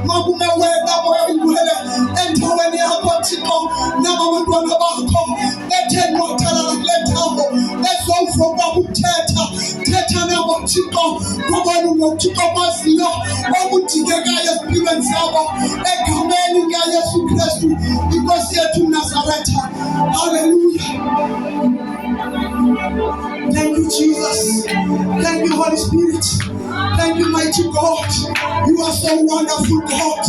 Mabume wenda moyo iwele ento weni akotiko na mama abantwana bakho bethe nqothalala kule thambo bezovuma ukuthetha thetha nabo Thixo ngoba unothixo kwaziyo okudingekayo ezimpilweni zabo egameni likaYesu Kristu inkosi yethu Nazaretha. Hallelujah. Thank you, Jesus. Thank you, Holy Spirit. Thank you, mighty God. You are so wonderful, God.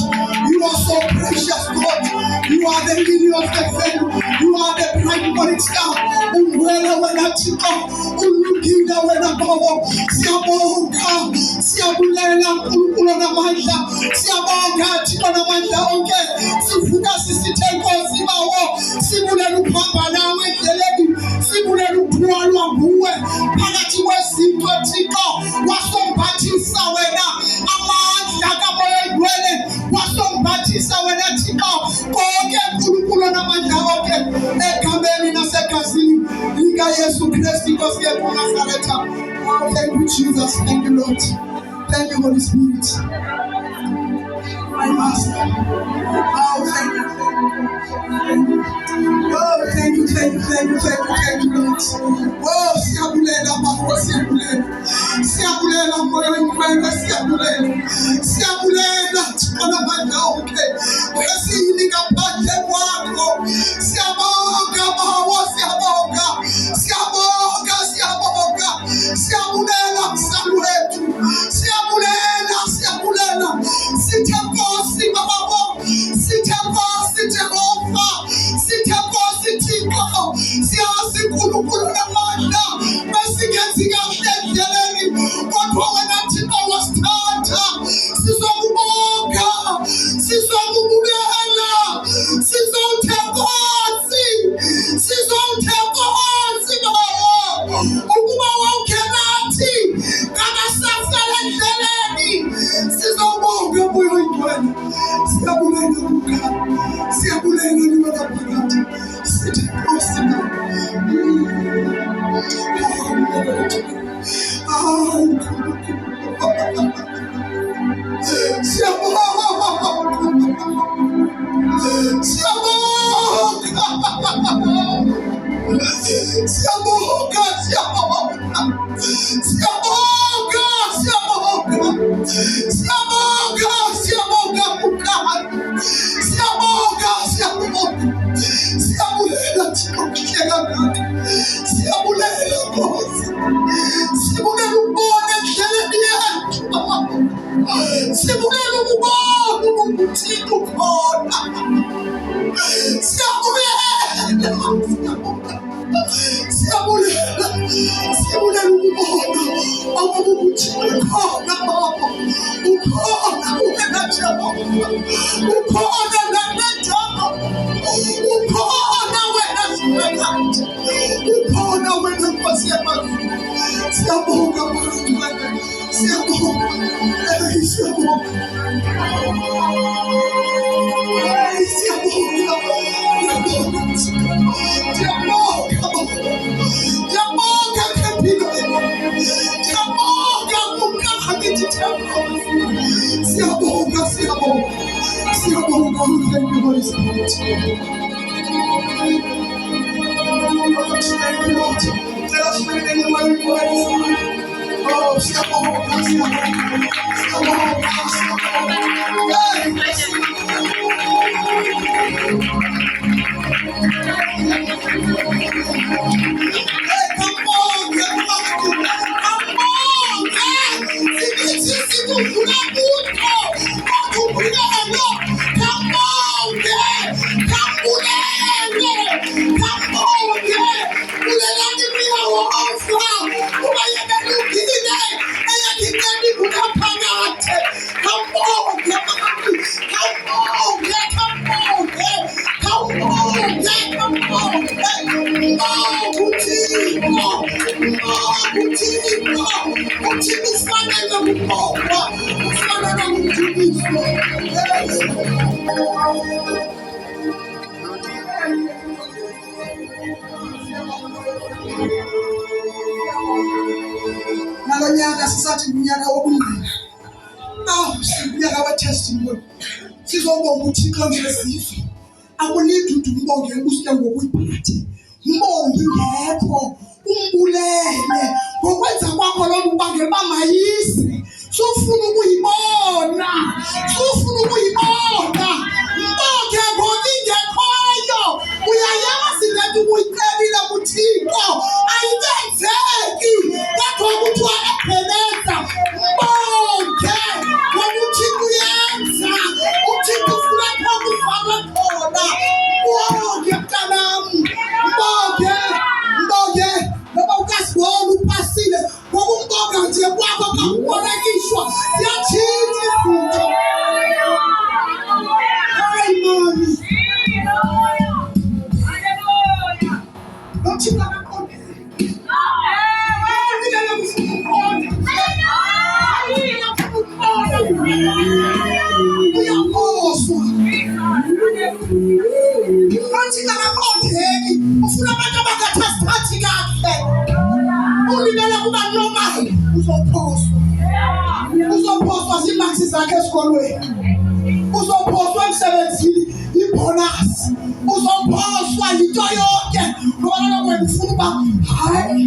You are so precious, God. You are the lily of the valley. You are the bright morning star. Unwele wena Thixo, ulungile wena Baba. Siyabonga, siyabulela uNkulunkulu namandla. Siyabonga Thixo namandla onke. Sivuka sisithe Nkosi bawo. Sibulela ukuhamba nawe endleleni. Sibulela ukuthwalwa nguwe phakathi kwezinto Thixo. Wasombathisa wena amandla kamoya oyingcwele. Wasombathisa wena Thixo konke uNkulunkulu namandla onke egameni nasegazini likaYesu Kristu inkosi yethu Nazaretha. Thank you, Jesus. Thank you, Lord. Thank you, Holy Spirit. My Master. Oh, thank you. Oh, thank you, Lord. Oh, siyabulela Baba, siyabulela moya oyingcwele, siyabulela Thixo namandla onke esiyinika phandle kwakho. Siyabonga Baba, siyabonga. Siyabulela msana wethu, siyabulela. Sithe Nkosi Baba, sithe Nkosi Jehova, sithe Nkosi Thixo. Siyazi uNkulunkulu namandla besingenzi kahle endleleni kodwa wena Thixo wasithatha. Sizokubonga, sizokubulela, sizothe Nkosi Baba ukuba wonke nathi kangasafela endleleni. Sizobonga moya oyingcwele. Siyabulela kukhanya, siyabulela niwe ngaphakathi. Sithi Nkosi siyabulela Nkosi. Sibulela ukubona endleleni yethu. Sibulela ukubona ukuthi ukhona. Siyabulela ukubona ukuthi ukhona Baba. Ukhona wena Jehova. Ukhona wena Jehova. Ukhona wena Sibekathi. Ukhona wena Nkosi yamazulu. Siyabonga wena. Siyabonga. Siyabonga. Thank you, Holy Spirit. Thank you, Lord. Tell us when anyone requires. Oh, siyabonga. Nalonyaka sisathi unyaka wobungqina. Unyaka wetestimony. Sizobonga uThixo ngezizwe akulindi ukuthi umbonge usike ngokuyiphathe. Mbonge ngekho umbulele ngokwenza kwakho lokho ubangela mayisi. Sufuna ukuyibona. Mbonge ngokingekhoyo. Uyayazi lento ukuyicelile kuThixo. Ayenzeki kodwa ukuthi wayapheleza. Mbonge ngokuthi uyenza. UThixo ufuna ukufaka khona. Mbonge mntanami. Mbonge ngoba ukasibona upasile ngokumbonga nje kwakho kakubolekishwa siyatshintsha izinto. Ufuna abantu abangathathi kahle. Ulibele kuba normal. Uzophoswa zimaksi zakhe esikolweni. Uzophoswa emsebenzini ibonus. Uzophoswa into yonke. Ngoba kaloku wena ufuna uba hayi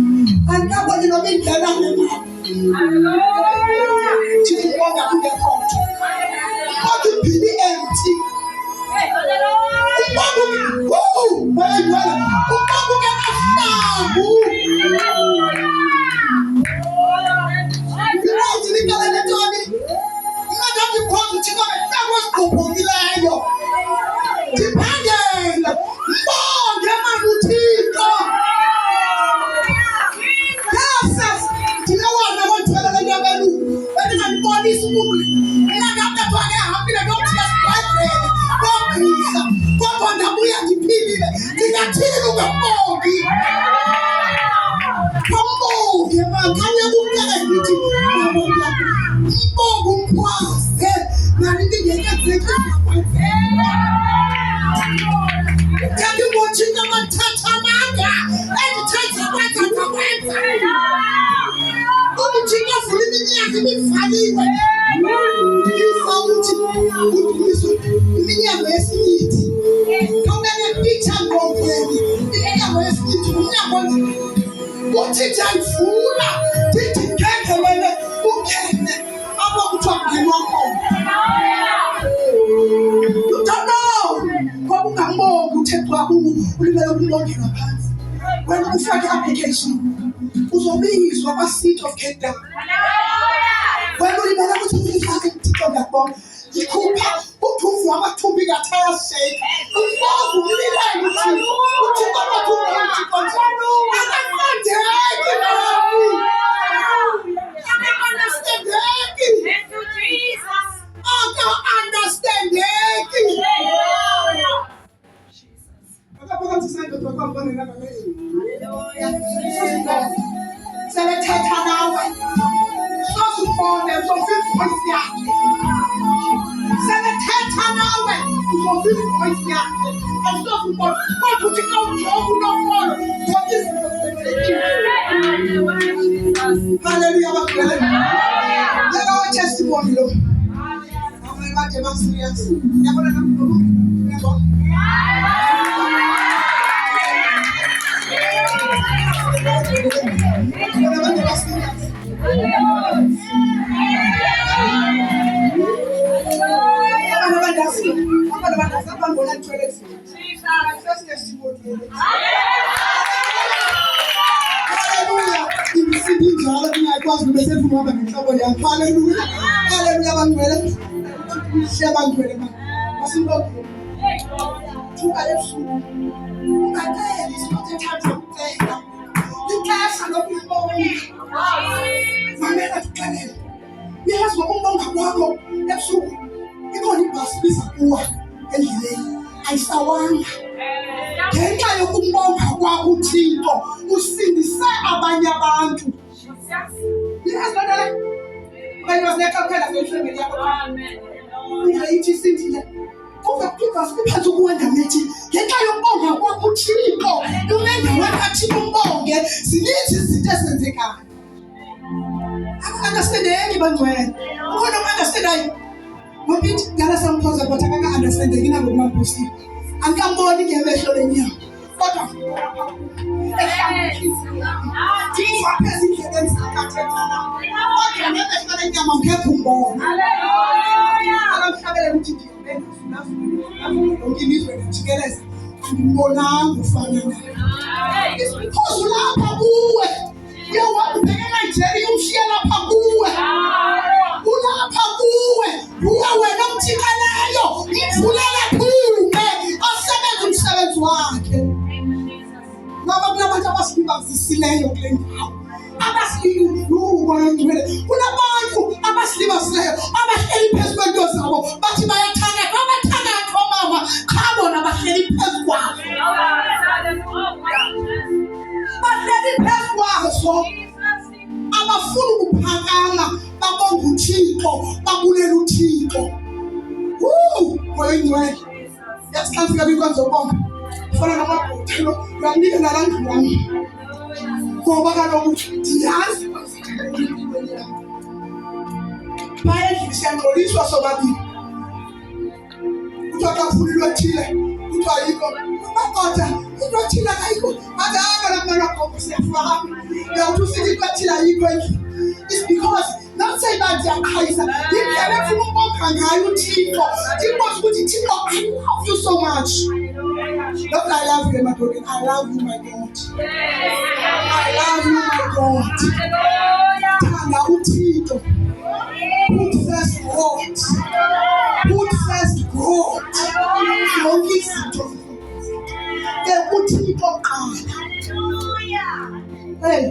andikaboni noma indlela ngemali. Thixo ubonga kungekho nto. Kodwa iphili empty. When you start the application, uzobizwa kwa-Seat of Cape Town. When ulibela ukuthi ufike kuThixo ngiyabonga, ikhupha uthunzi wamathumbi ngathaya shake. Ufoza umlilele uThixo. UThixo amathumbi uThixo njalo. Akafandeki nami. Akafandeki. Thank you, Jesus. Akafandeki. Sebethetha nawe sozubone uzofika ivoice yakhe. Sebethetha nawe uzofika ivoice yakhe. Asizubone kodwa uthi xa ujonga unomolo zonke izinto zenzekile. Hallelujah bagcwele. Yeka testimony lo. Awume kade serious. Yabona lo. Yabona. Yes, ngokumbonga kwakho ebusuku ikhona ibhasi bizakuwa endleleni ayisawanga ngenxa yokumbonga kwakho uThixo usindise abanye abantu. Yes, brother. When you was there, come tell us your family. Amen. Uyithi sindile. Kuba phikazi ukuwenda methi ngenxa yokumbonga kwakho uThixo umenza wathi umbonge zininzi izinto ezenzekayo. Understanding bangcwele ukhona understand ayi ngoba ngala samphoza but akaka understanding ina ngokumaposti Angamboni ngemehlo lenyama. Kodwa Thixo apheza indlebeni zakhe athethana. Kodwa ngemehlo lenyama ngeke umbone. Akamhlabele ukuthi ngilizwe ngijikeleza. Ngibonanga ufana naye. It's because ulapha kuwe. Uyawabheka Nigeria umshiya lapha kuwe. Ulapha kuwe. Uya wena umthikaleyo. Ivulele phume. Asebenze umsebenzi wakhe. Ngoba kunabantu abasilibazisileyo kule ndawo. Kunabantu abasilibazisileyo abahleli phezu kwento zabo bathi bayathakatha. Abathakatha mama khabona bahleli phezu kwabo. Bahleli phezu kwazo. Abafuna ukuphakama babonga uThixo babulela uThixo. Ngoyingcwele. Yasihlanzeka bikwenza ubonga. Fana namabhothelo uyanika nalandlu wami. Ngoba kaloku ndiyazi bayendlini siyangcoliswa sobabili. Kuthiwa kafulilwe thile kuthiwa ayikho madoda into ethile ayikho adanga lamana khona siyafaka uyawuthi usithi into ethile ayikho endlini. It's because not say that ndiyaqhayisa indlela efuna ukubonga ngayo uThixo ndikwazi ukuthi Thixo I love you so much. Not I love you, my God. I love you, my God. I love you, my God. Thanda uThixo. Put first God. Put first God. Yonke izinto uThixo qala. Hey.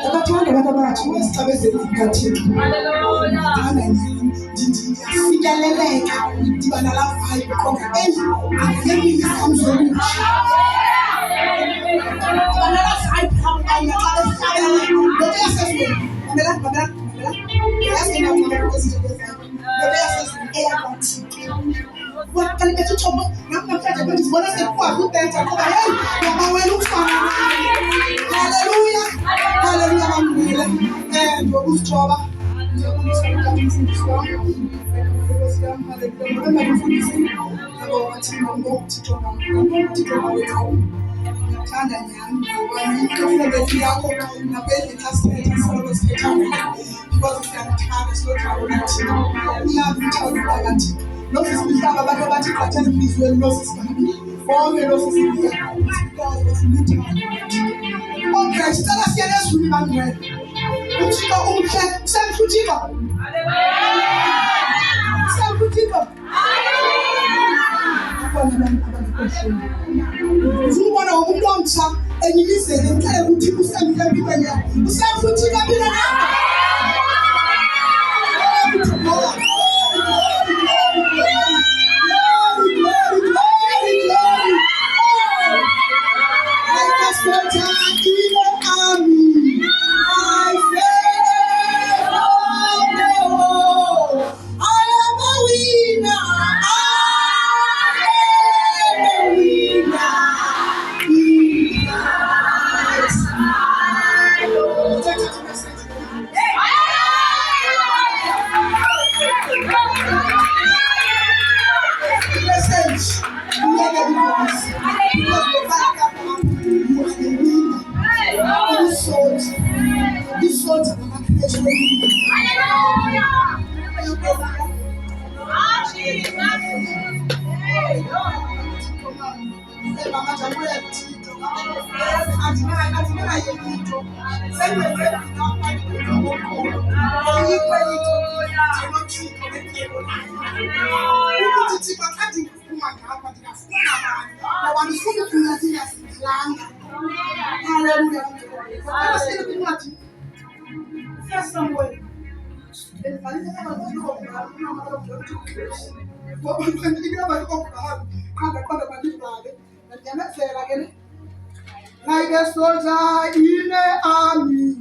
Abathanda abantu abathi basicabezela uThixo. Sijaleleka udibana la vibe konke endlini amzolu. Zibona umuntu omtsha enyimizele ngicela ukuthi usemhle empilweni yakho. Usemfuthika empilweni yakho. Like a soldier in the army,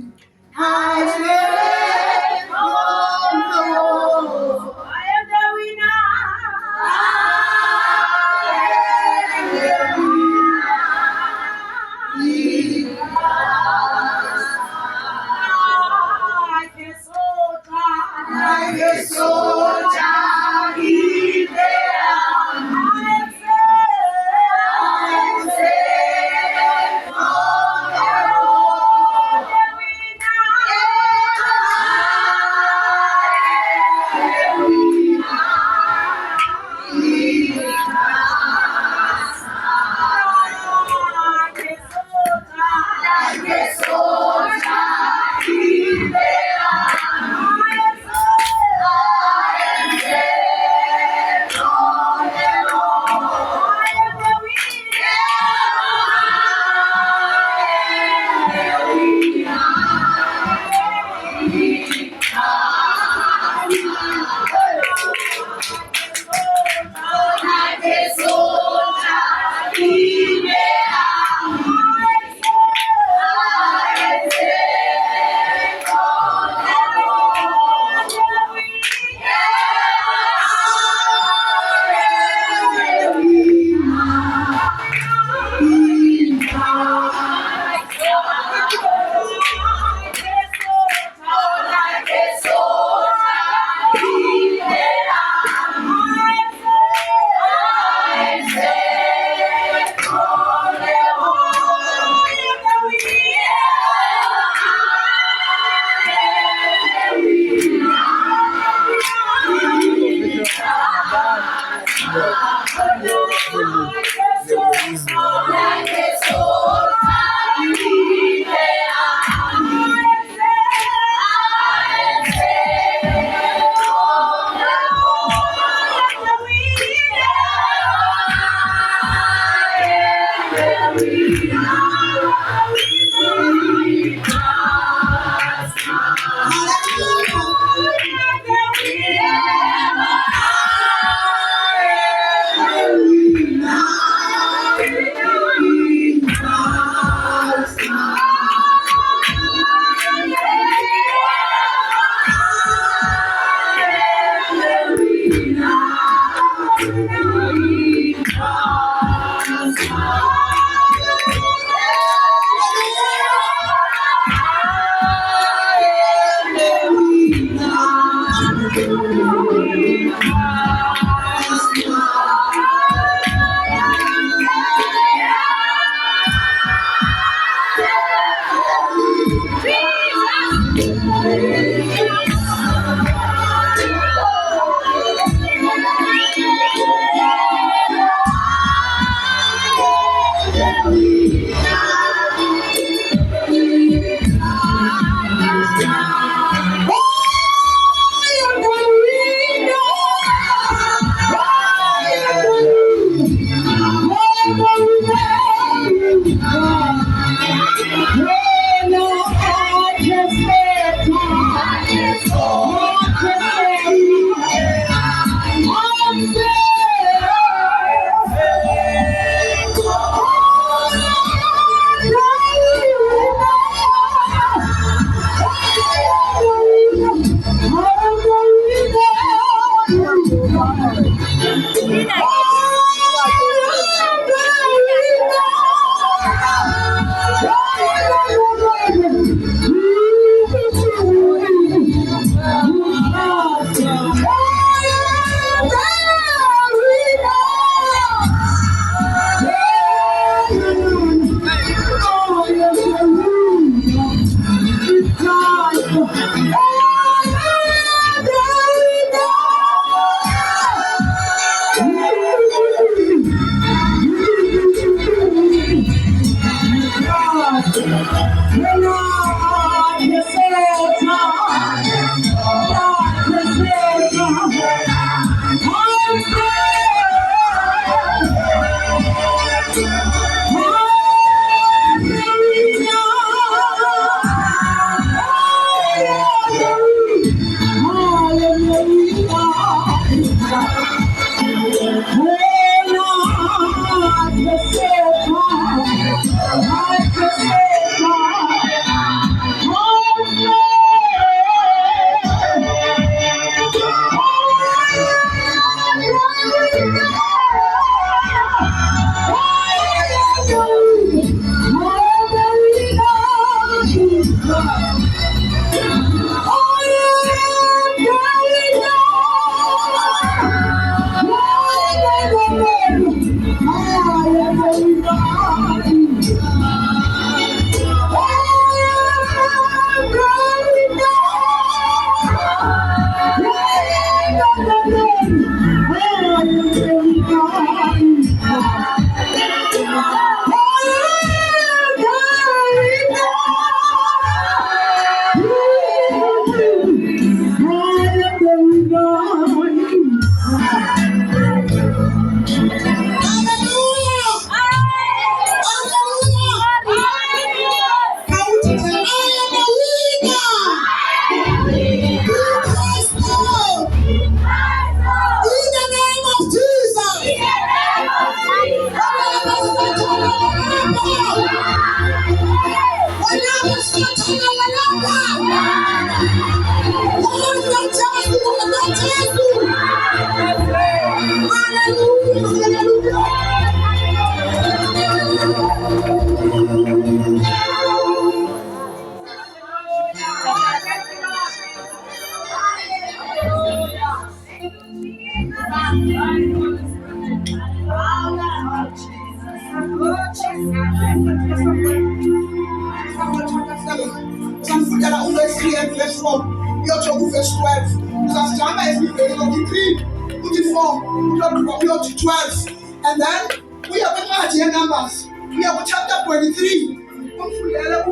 And then we have the numbers. We have chapter 23.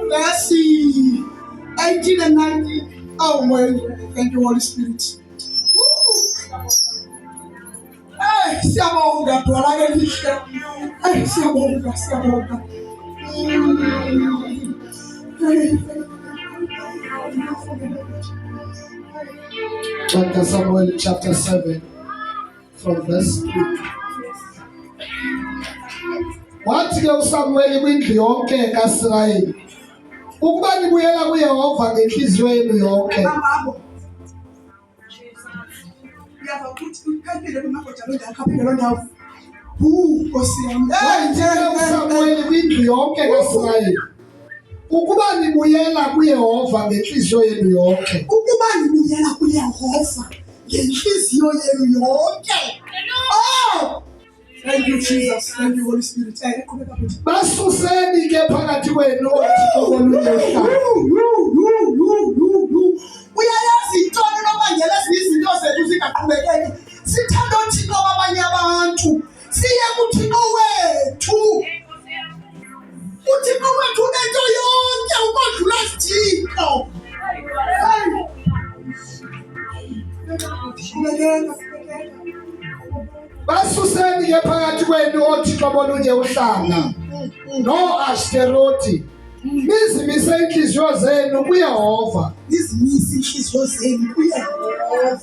Verse 18 and 19. Oh, well, thank you, Holy Spirit. Hey, Siamoga, hey, Siamoga. Chapter Samuel, chapter 7, from verse 3. Wathi ke uSamuel kwindlu yonke kaIsrayeli ukuba nibuyela kuYehova ngenhliziyo yenu yonke. uSamuel kwindlu yonke kaIsrayeli ukuba nibuyela kuYehova ngenhliziyo yenu yonke. Ukuba nibuyela kuYehova ngenhliziyo yenu yonke. Oh! Thank you, Jesus. Thank you, Holy Spirit. Basuseni ke phakathi kwenu uyayazi intoni nobangela izinto zethu zingaqhubekeki. Sithanda uThixo kwabanye abantu. Siye kuThixo wethu. uThixo wethu unento yonke ukodlula Thixo. Basuseni ke phakathi kwenu oThixo bolunye uhlanga no-Ashtarothi. Nizimise inhliziyo zenu kuYehova. Nizimise inhliziyo zenu kuYehova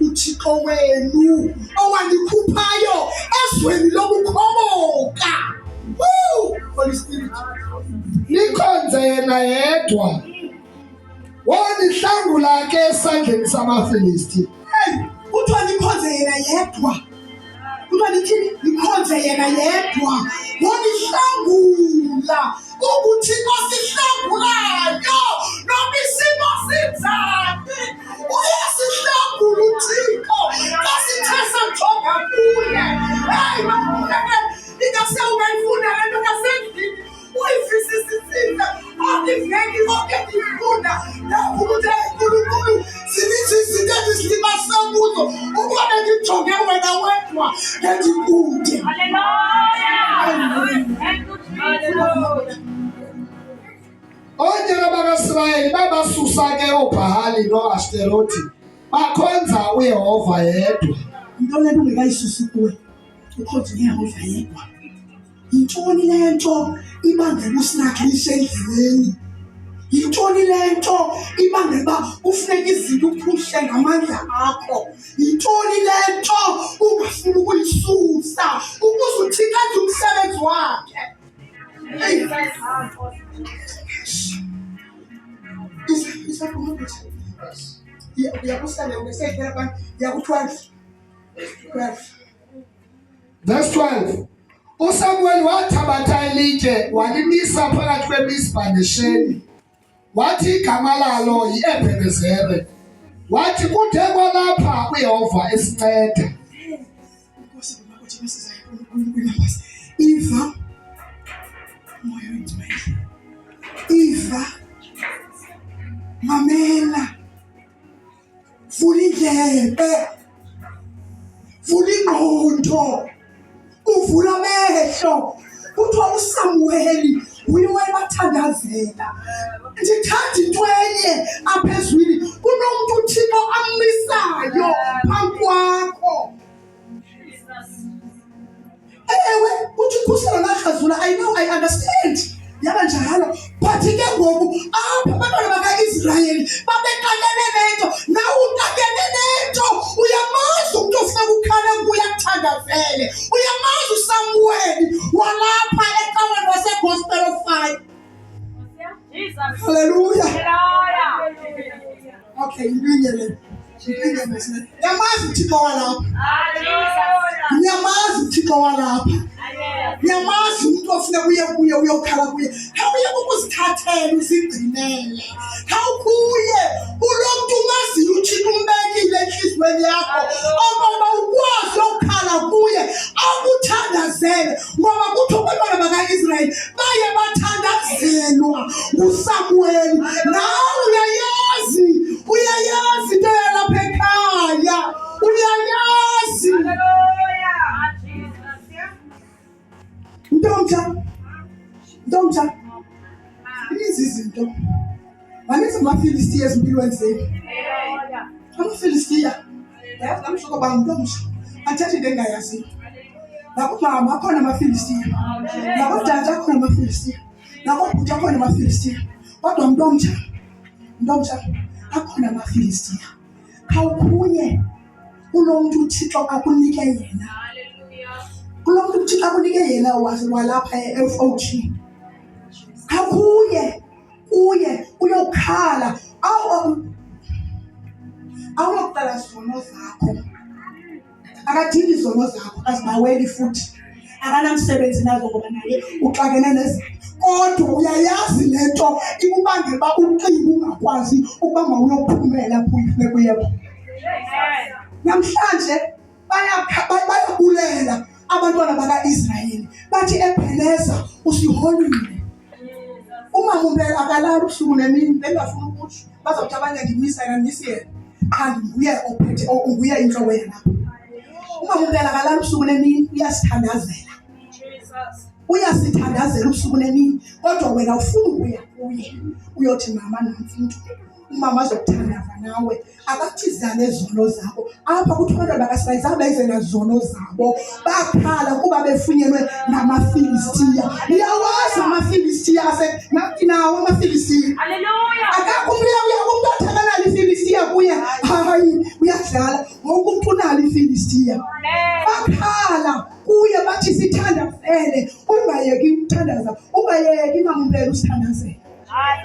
uThixo wenu owanikhuphayo ezweni lokukhomoka. Holy Spirit. Nikhonze yena yedwa. Wanihlangula ke esandleni samaFilisti. Kuthiwa nikhonze yena yedwa. Kuthiwa nithini? Nikhonze yena yedwa. Wanihlangula. UThixo sihlangulayo noma isimo sinjani. Uyasihlangula uThixo. Kasithe sajonga kuye. Hey, makhuleke. Ingase ungayifunda lento ngasendlini. Uyivisisisile. Akuveki konke ngifunda. Lapho ukuthi uNkulunkulu sinithi izinto ezisilimasabuzo. Ukubona ngijonge wena wedwa ngikude. Hallelujah. Onyaka bakaIsrayeli babasusa ke oBhali no-Ashtarothi bakhonza uYehova yedwa. Into lento ungekayisusi kuwe. Ukhonza uYehova yedwa. Yintoni lento ibangela usinakhishe endleleni? Yintoni lento ibangela ufuneka izinto uphushe ngamandla akho? Yintoni lento ungafuna ukuyisusa ukuze uThixo enze umsebenzi wakhe? Verse 12. uSamuel wathabatha ilitye walimisa phakathi kweMizpa neSheni. Wathi igama lalo yi-Ebhenezere. Wathi kude kwalapha uYehova esinceda. Iva mamela vula indlebe vula ingqondo, uvula amehlo. Kuthiwa uSamuweli uye wayebathandazela. Ndithanda into enye apha ezwini, kunomuntu uThixo ammisayo phambi kwakho. Ewe, uthi ukhuselo lakhazula. I know, I understand. Yaba njalo. But ke ngoku apha abantwana baka-Israyeli babeqalene nento. Nawe uqalene nento. Uyamazi umuntu ofuna ukukhala kuye akuthandazele. Uyamazi uSamuweli walapha ecaweni waseGospel of Fire. Jesus. Hallelujah. Okay, ngiyele. Nyamazi uThixo walapha. Nyamazi uThixo walapha. Nyamazi umuntu ofuna kuye uyokhala kuye. Hawuye ukuzithathela uzigcinele. Hawukuye ulo muntu umaziyo uThixo umbekile enhlizweni yakho. Ngoba ukwazi ukukhala kuye akuthandazele. Ngoba kuthi abantwana baka-Israyeli baye bathandazelwa uSamuweli. Nawe uyayazi into yalapha ekhaya. Uyayazi. Ntomja. Izi izinto. Maninzi amaFilistiya ezimpilweni zenu. AmaFilistiya. Yazi namhlanje kuba ntomja. Athathe into engayaziyo. Nakumama akhona amaFilistiya. Nakudada akhona amaFilistiya. Nakubhuti akhona amaFilistiya. Kodwa ntomja akhona amaFilistiya. Khawukhunye kulo muntu uThixo akunike yena. Kulo muntu uThixo akunike yena walapha eFOG. Khawuye uyokhala. Awuyoqala izono zakho. Akadingi izono zakho, azibaweli futhi. Akanamsebenzi nazo ngoba naye uxakene nezinto. Kodwa uyayazi lento ikubangela uba uqinga ungakwazi ukuba mawuyophumela lapho ufuna kuye. Namhlanje bayabulela abantwana baka-Israyeli. Bathi ePheleza usiholile. Umama umpela akalali usuku nemini bengafuna ukuthi bazawuthi abanye ngimisa yena ngimisiye. Kanti nguye ophethe nguye inhloko yena. Umama umpela akalali usuku nemini uyasithandazela. Uyasithandazela usuku nemini. Kodwa wena ufuna ukuya kuye. Uyothi mama namfuthu. Umama azokuthandaza nawe. Akathizane izono zakho. Apha kuthiwa bakaSayisa bezena zono zabo. Bakhala kuba befunyenwe ngamaFilistiya. Uyawazi amaFilistiya nathi nawo amaFilistiya. Hallelujah. Akakumbuya umuntu athakanala iFilistiya kuye. Hayi uyadlala. Wonke umuntu unalo iFilistiya. Bakhala kuye bathi sithandazele. Ungayeki ukuthandaza. Ungayeki ingampela usithandazele.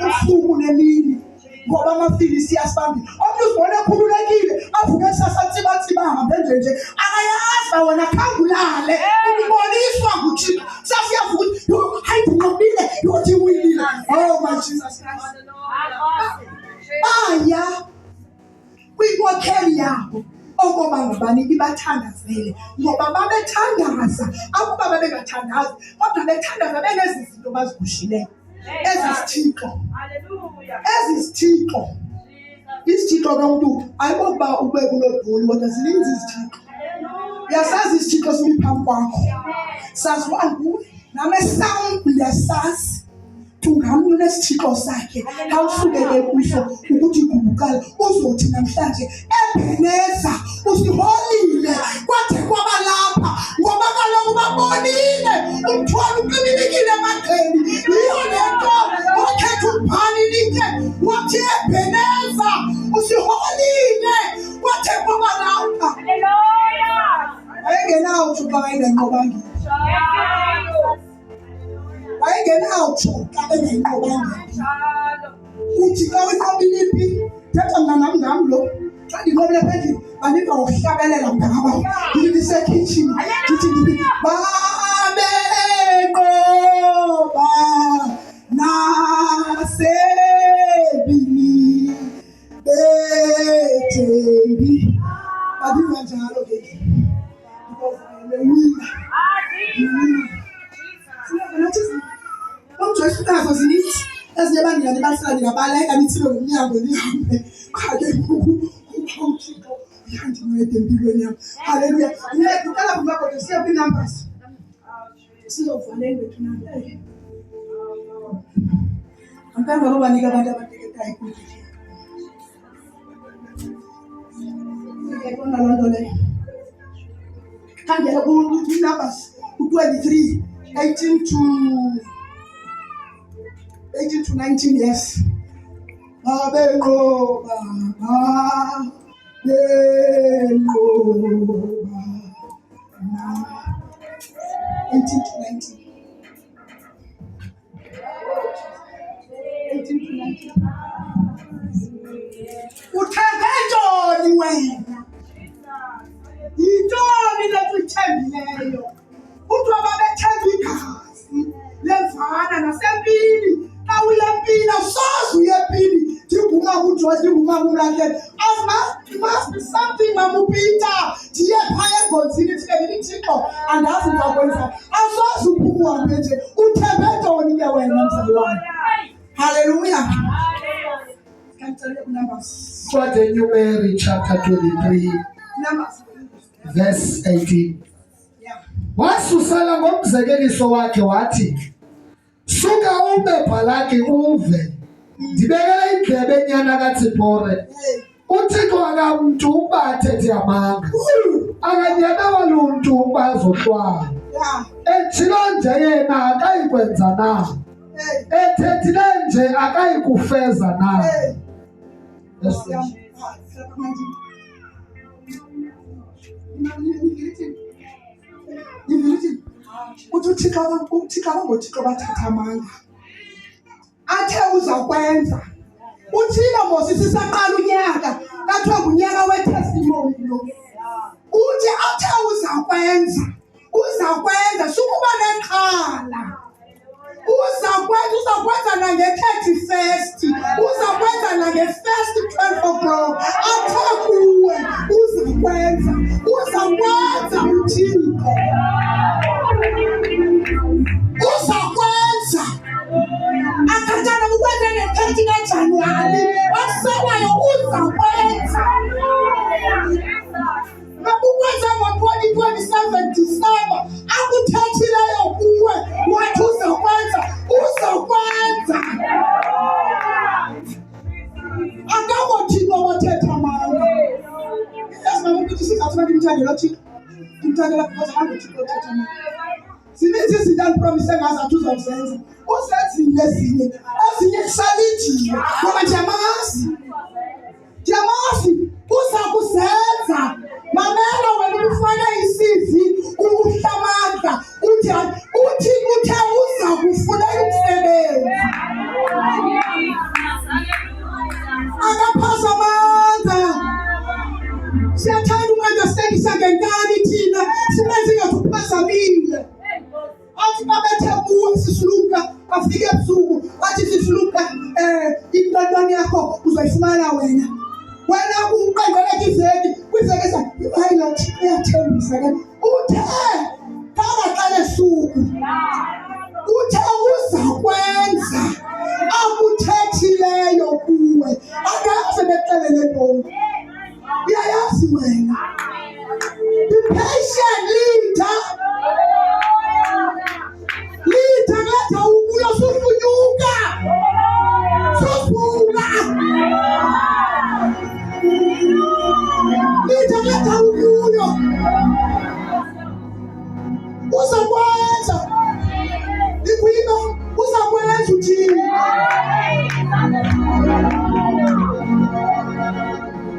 Usuku nemini. Ngoba amaFilistiya asibambile. Omnye uzibona ekhululekile avuke sasatsibatsiba ahambe nje akayazi wona khangulale uboniswa nguThixo sasiyavuka ukuthi yo hayi unqobile yothi uyilile. Oh my Jesus Christ. Aya kwinkokheli yabo okoba ngabani ibathandazele ngoba babethandaza akuba babengathandazi kodwa bethandaza benezinto bazigushileyo. Ezisithixo. Hallelujah. Ezisithixo. Isithixo nomuntu ayibokuba ube kulodoli kodwa zininzi izithixo. Uyasazi isithixo simi phambi kwakho. Saziwa nguwe namesound uyasazi. Tungamnye unesithixo sakhe awusukele kuso ukuthi kubukala uzothi namhlanje ePheleza usiholile kwathe kwaba lapha ngoba kaloku babonile umthwalo uqinikile emagqeni. Yiyo lento wakhetha ubhali like wathi ePheleza usiholile kwathe kwaba lapha. Hallelujah. Ayengenawo uThixo ayinqobanga. Wayengenawutsho xa engayinqobanga. Uthi xa uyinqobile iphi thetha mnanam ngam lo. Xa ndinqobile phezulu banika ukuhlabelela ngaba ndisekhitshini ndithi babenqoba nasebini bethebi. Badiva njalo ke because I am a winner. Nazo zininzi ezinye bandingane bahlala ndingabaleka nithibe ngomnyango nihambe. Qha ke ngoku uThixo uyandincede empilweni yam. Haleluya. Ndicela kumagoda siye kwi-numbers. Sizovalela bethu nam. Andikwanga babanika abantu abateketayo kude. Ngiyayibona loo nto leyo. Khangela kwi-numbers u-23, 18 to 19 years. Babenqoba, babenqoba. 18 to 19. 18 to 19. Uthembe ntoni wena? Yintoni le tuyithembileyo? Kuthiwa babethemba igazi levana nasempini. Awuyempini, awusoze uyempini. Ndinguma kuJoyce, ndinguma kumlahlelo. There must be something, Mama Peter. Ndiye phaya egonzini ndibekele iThixo andazi ndizakwenza. Awusoze uphuma uhambe nje. Uthembe ntoni ke wena mzali wami? Hallelujah. Second Numeri chapter 23 verse 18. Wasusela ngomzekeliso wakhe wathi, suka ube Balaki uve, ndibekele indlebe enyana kaTsipori. uThixo akamntu ukuba athethe amanga, akanyana waluntu ukuba azohlwaya. Etshilo nje yena akayikwenza na, ethethile nje akayikufeza na. uThixo abangoThixo bathetha amanga, athe uzakwenza. Uthina Moses sisaqala unyaka, kathiwa ngunyaka wetestimony lo. Uthi athe uzakwenza, sukuba nexhala. Uzakwenza nange-31st, uzakwenza nange-1st 12 o'clock. Athe kuwe uzakwenza uThixo. Uzakwenza. Akatana ukwenza nge-30 kaJanuwari, waselayo uzakwenza. Akukwenza ngo-2027 December, akuthethileyo kuwe wathi uzakwenza. AkangoThixo wathetha amanga. Yazi mama ukuthi sizathu bantu imthandela uThixo. Imthandela because akangoThixo wathetha amanga. Zininzi izinto alipromise ngazathi uzawuzenza. Uzenzile ezinye kusalidile ngoba ndiyamazi uza kuzenza. Mamela wena ubufana i-CV ukuhlamandla uthi uthe uza kufuna umsebenzi. Akaphasa amandla. Siyathanda ukungasengisa ngenkani thina simenze ngathi uphazamile. Athi babethe kuwe sisuluka, bafike ebusuku bathi sisuluka intantwana yakho uzoyifumana wena. Wena uqengeleka iveki kwiveki pilot uyathembisa ke. Uthe phakathi lesuku uthe uzakwenza akuthethileyo kuwe. Akaze becelele ntoni. Uyayazi wena. Be patient, leader. Leader ngata ukuyo sufunyuka. Sufuka. Leader ngata ukuyo. Uzakwenza. Ikwina uzakwenza uthini.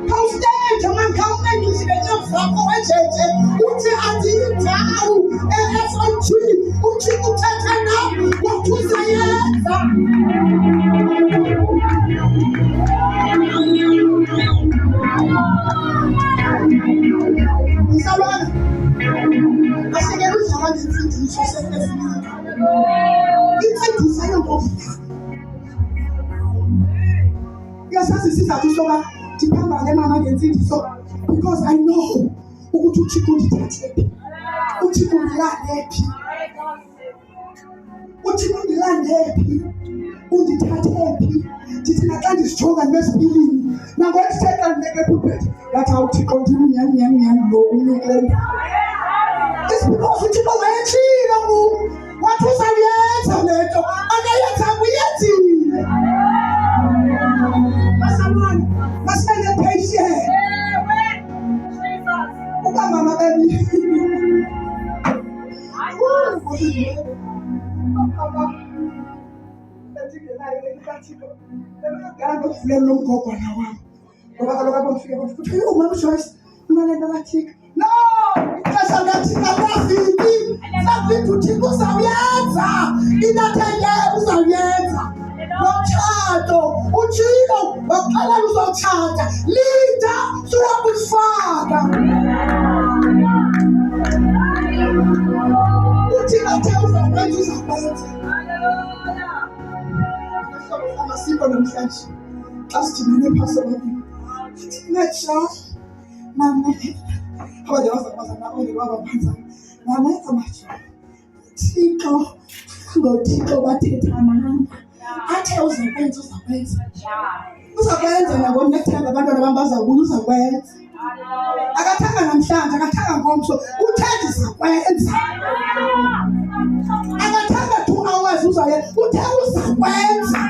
Khawusithethe manje khawumenduze ngenyama zakho wenjeje uthi andiyindawo e-SOT uthi uthetha nami wathi uzayenza. Msalwana asikele udlala ngemfundiso sekezinyaka. Imfundiso ayongokuya. Yasazi isizathu soba ndiphambane mama ngemfundiso because I know ukuthi uThixo undithathephi. uThixo undilandephi. uThixo undilandephi. Undithathephi. Ndithi naxa ndizijonga nesipilini nangothi thetha ndibeke pulpit ngathi awuthixo ndimnyamnyamnyam lo unikule ndawo. It's because uthixo wayetshilo ngoku wathi uzawuyenza le nto akayenza kuyenzile. Bazalwane masibe ne-patience. Uba mama bebi ndandokuvuleni nomgogwana wam ngoba kaloku abomfike bafike umama Joyce unalento kathika. No, ixesha likathika kwafiki sakulinda uthixo uzawuyenza inathenye uzawuyenza. Nomtshato utshilo waxelela uzawutshata linda suyakufaka uthi athe uzakwenza uzakwenza. Amasiko namhlanje xa sidibene phasi babini netsha mama abanye bazakubazana abanye babaphanzana mama amatsha uthixo ngothixo bathetha amanga athe uzakwenza uzakwenza nabo nethemba abantwana bam bazakubuya uzakwenza. Akathanga namhlanje akathanga ngomso uthethe uzakwenza. Akathanga 2 hours uzawuyenza uthe uzakwenza.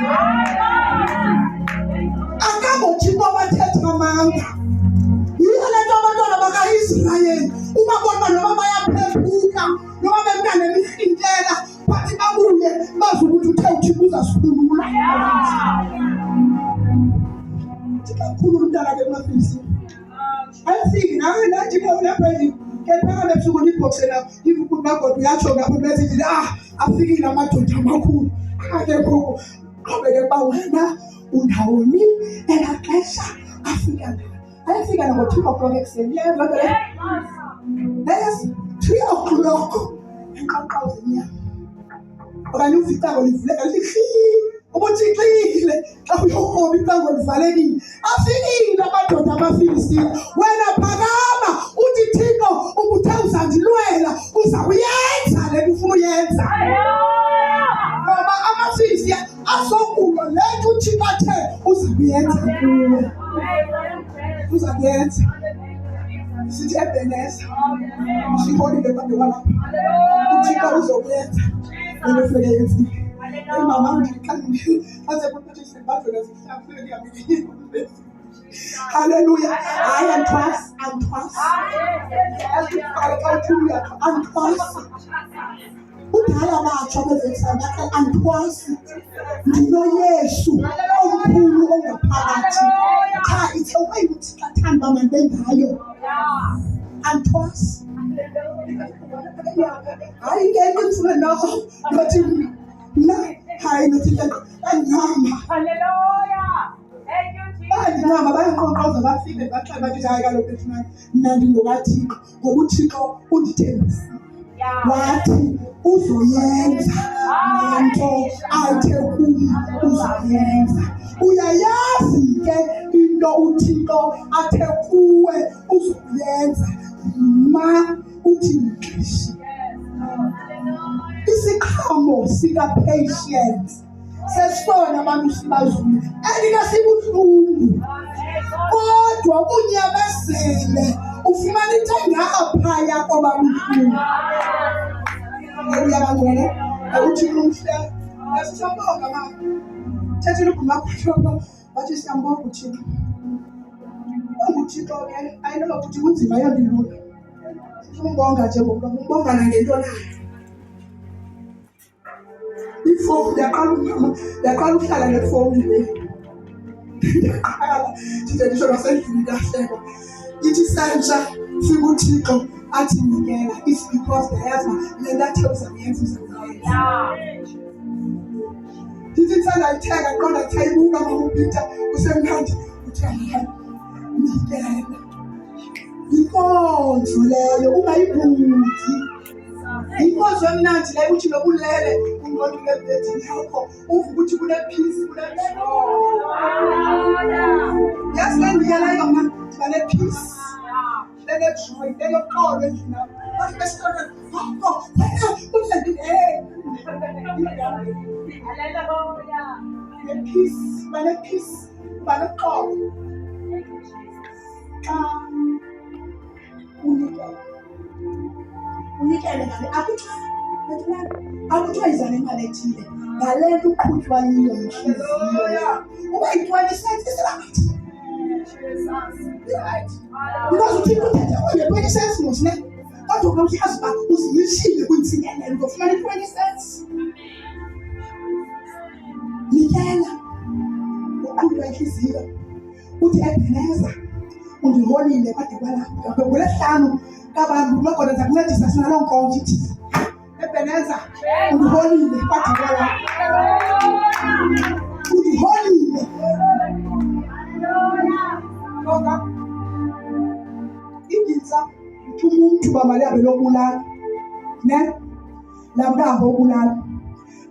Akangothixo bathetha amanga. Yiyo le nto abantwana baka-Israyeli ubabona noba bayaphephuka noba bemntana emirhintela bathi babuye bazi ukuthi uthe uthixo uzasikhulula. Kakhulu umntana ke emafisini ayifiki nawe nathi unebhedi kephakame ebusuku ndibhokse na ivukuthi magoda uyatsho ngapho bezithi afikile amadoda amakhulu ake ngoku qhubeke uba wena undawoni elaa xesha afika ngayo. Ayefika nango-2 o'clock ekuseni loo nto leyo. Yes, 3 o'clock enkqankqawuzini yam okanye uva icango livuleka lihlile ubutshixile xa uyokroba icango livalekile. Afikile amadoda amaFilistini. Wena phakama uthi thixo ubuthe uzandilwela uzawuyenza le nto ufuna uyenza. Ngoba amaFilistini asokulo le nto uthixo athe uzawuyenza kuwe uzakuyenza. Sithi Ebeneza siholile kade walapha uthixo uzokuyenza lento efike yenzile. Mama aze kuphethe isembatho zihlafeni yami. Hallelujah. I am trust. Udala batsho bezexabaka antwasi ndino Yesu omkhulu ongaphakathi. Cha it's a way ukuthi kathanda manje ngayo. Antwasi. Hayi ngeke ngifune nothi na hayi nothi anyama. Hallelujah. Thank you, Jesus. Mama bayanqoqoza bafike baxela bathi hayi kaloku mna ndingokaThixo ngoba uThixo undithembisile. Wathi uzoyenza lento athe uzoyenza. Uyayazi ke into uThixo athe kuwe uzoyenza ma uthi ngixesha. Isiqhamo sika-patience sesona abantu sibazulu endingasibuhlungu kodwa unyamezele ufumana ithengaphaya kwababuhlungu. Uyabangcwele uthixo umhle asisambonga mama thethile ugumakhulu wathi siyambonga uthixo. UThixo ke ayinoba ukuthi kunzima yondilula simbonga nje ngoba umbonga nangento nayo. Ifowuni yaqala uhlala ngefowuni le ndaqala ndize ndisho nasendlini ndahleka ithi sentsha fika uThixo athi nikela. It's because ndayazi le nto athe uzawuyenza uzawuyenza. Ndithi sendayithenga qonda ndayibuka mama uPeter usemnandi uthe nikela. Inkonzo leyo ungayibuki. Inkonzo emnandi leyo uthi nobulele ingqondo lebhedi yakho uvuka ukuthi kune-peace yazi le ndiyela yona ndiba ne-peace lenejoy leyoxolo endlini yam. Bathi besitona ne-peace uba ne-peace uba noxolo unikele ngale akuthiwa izana imali ethile ngale nto uqhutywa yiyo nhliziyo uba yi-20 cents isirayithi because uthixo uthethe kuyo 20 cents mosne kodwa uyazi uba uzimishile kwintsinelelo uzofumana i-20 cents nikela uqhutywa inhliziyo uthi Ebeneza undiholile kade kwalapha ngolesihlanu kabantu lokho kuncedisa sinaloo nkonzo ithi Ebeneza undiholile kade kwalapha undiholile ngoba ingitsa umuntu bamali yabe lobulala ne lamnabo obulala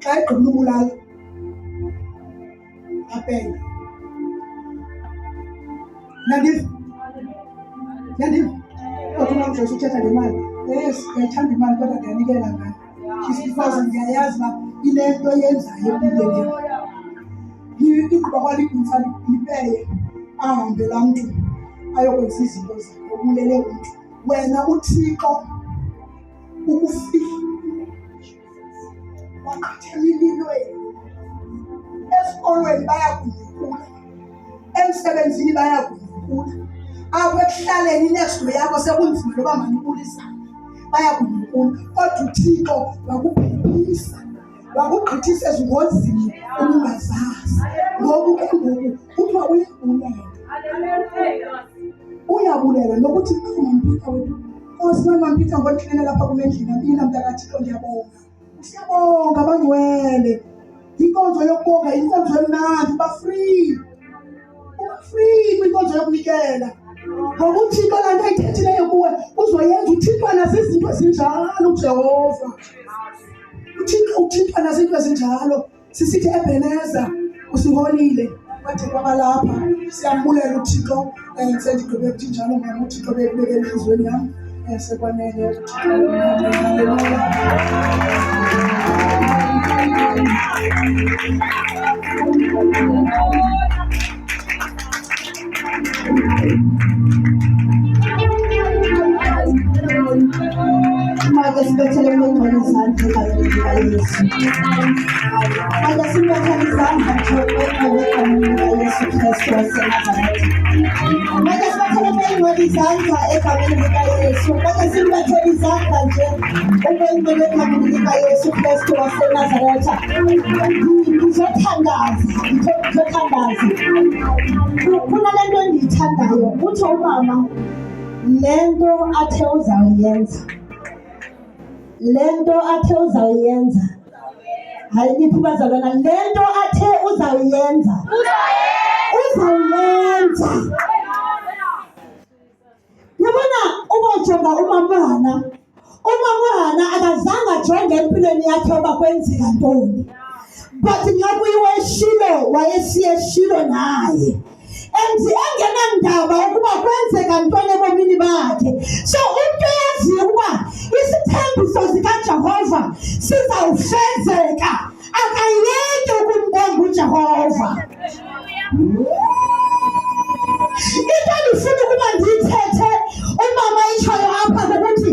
xa egqibile ubulala apela Nandif, kodwa manje uthetha ngemali. Yes, ngiyayithanda imali kodwa ndiyanikela ngayo. It's because ngiyayazi uba inento yenzayo empilweni yami. Igquba kwaligwinsa lipeye ahambe laa mntu ayokwenza izinto zakhe obulele umntu. Wena uThixo ukufihla waqathela impilweni. Esikolweni bayakunyukula, emsebenzini bayakunyukula. Apho ekuhlaleni next door yakho sekunzima noba manibulisane bayakunyukula kodwa uThixo wakuphephisa wakugqithisa ezingozini ubungazazi ngoku ke ngoku kuthiwa uyabulela nokuthi uMampika wethu osima Mampika ngothina lapha kumendlini mina mntakaThixo ndiyabonga siyabonga bangcwele inkonzo yokubonga inkonzo emnandi uba free kwinkonzo yokunikela ngoba uThixo laa nto ayithethileyo kuwe uzoyenza uthixwa nazizinto ezinjalo uJehova uthixwa nazinto ezinjalo sisithi Ebeneza usiholile kwade kwabalapha siyambulela uThixo sendigqibe kuthi njalo ngam uThixo bekubekela ezweni yam sekwanele uThixo Maka sibethele ngengcwele izandla egameni likaYesu. Maka sibethele izandla egameni likaYesu Kristu waseNazaretha. Maka sibethele ngengcwele izandla egameni likaYesu. Maka sibethele izandla nje egameni likaYesu Kristu waseNazaretha. Ngizothandaza. Kunale nto endiyithandayo uthi umama lento athe uzawuyenza hayi niphi bazalwana lento athe uzawuyenza yabona ubojonga umamana akazange ajonge empilweni yakhe uba kwenzeka ntoni but ngakuyiweshilo wayesiyeshilo naye engenandaba ukuba kwenzeka ntoni ebomini bakhe so umntu eyaziyo ukuba isithembiso zikaJehova sizawufezeka akayeki ukumbonga uJehova into ndifuna ukuba ndiyithethe umama itshoyo apha ukuthi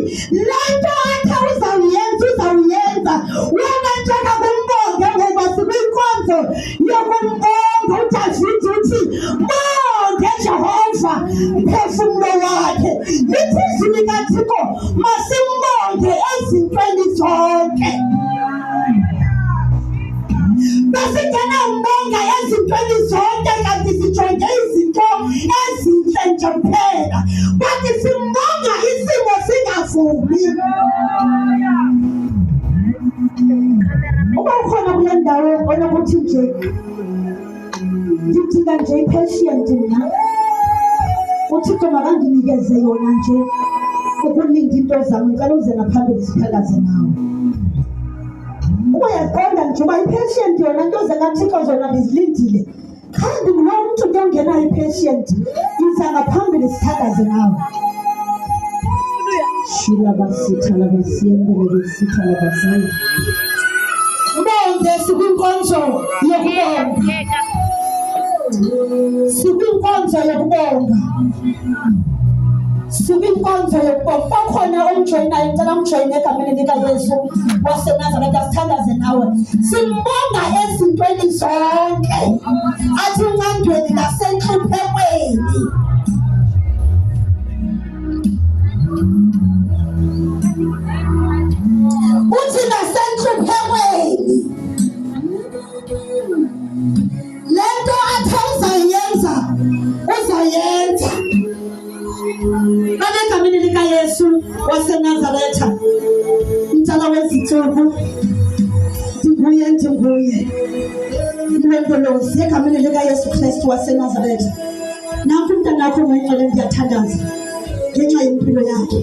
laa nto athe uzawuyenza wena njeka kumbonge ngoba sikwinkonzo yokumbonga uDavide uthi bonge Jehova mphefumlo wakhe lithi izwi likaThixo masimbonge ezintweni zonke basingenambonga ezintweni zonke kanti sijonge izinto ezintle nje kuphela kanti simbonga isimo singavumi uba ukhona kule ndawo onokuthi nje ndidinga nje i-patient mna uThixo makandinikeze yona nje ukulinda into zam ngicela uze ngaphambili siphakaze nawe uyaziqonda nje uba i-patient yona nto zikaThixo zona bezilindile kanti ngulo mntu nto ongenayo i-patient iza ngaphambili sithakaze nawe shila basitha labasiyembele besitha labazali ubonge sikwinkonzo yokubonga Sikwinkonzo yokubonga. Sikwinkonzo yokubonga. Bakhona umjoyinayo, ngicela umjoyine egameni likaYesu waseNazaretha, sithandaze nawe. Simbonga ezintweni zonke, athi uncandweni nasenhluphekweni. Uthi nasenhluphekweni lento athe uzayenza, uzayenza. Baba egameni likaYesu waseNazaretha, mdala wezinsuku, ndinguye ndilondolozi egameni likaYesu Kristu waseNazaretha. Nanku umntanakho ngengcwele ndiyathandaza ngenxa yempilo yakhe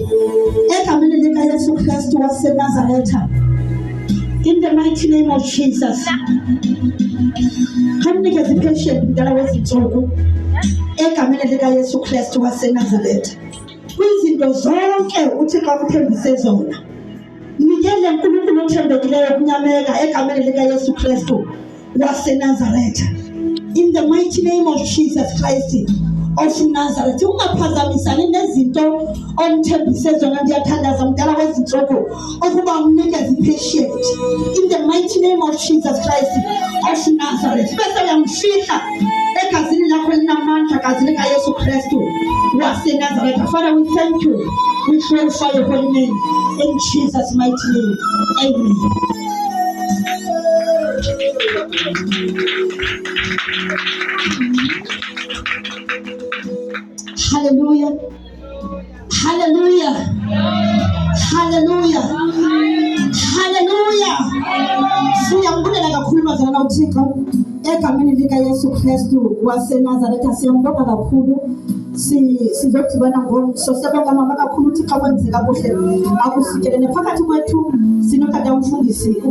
egameni likaYesu Kristu waseNazaretha. In the mighty name of Jesus, kamnikeze patient mdala wezinsuku egameni likaYesu Kristu waseNazaretha. Kwizinto zonke uThixo akuthembise zona, nikele uNkulunkulu othembekileyo ukunyameka egameni likaYesu Kristu waseNazaretha. In the mighty name of Jesus Christ of Nazareth, ungaphazamisani nezinto omthembise zona. Ndiyathandaza mdala wezinsuku ukuba umnikeze patient in the mighty name of Jesus Christ of Nazareth. Bese uyamfihla egazini lakho elinamandla, gazini likaYesu Kristu waseNazaretha. Father, we thank you, we glorify your holy name in Jesus' mighty name. Amen. Hallelujah. Hallelujah. Hallelujah. Hallelujah. Siyambulela kakhulu bazalwane uThixo egameni likaYesu Kristu waseNazaretha. Siyambonga kakhulu. Sizodibana ngomso. Siyabonga mama kakhulu uThixo wenze kakuhle akusikelele phakathi kwethu. Sinotata umfundisi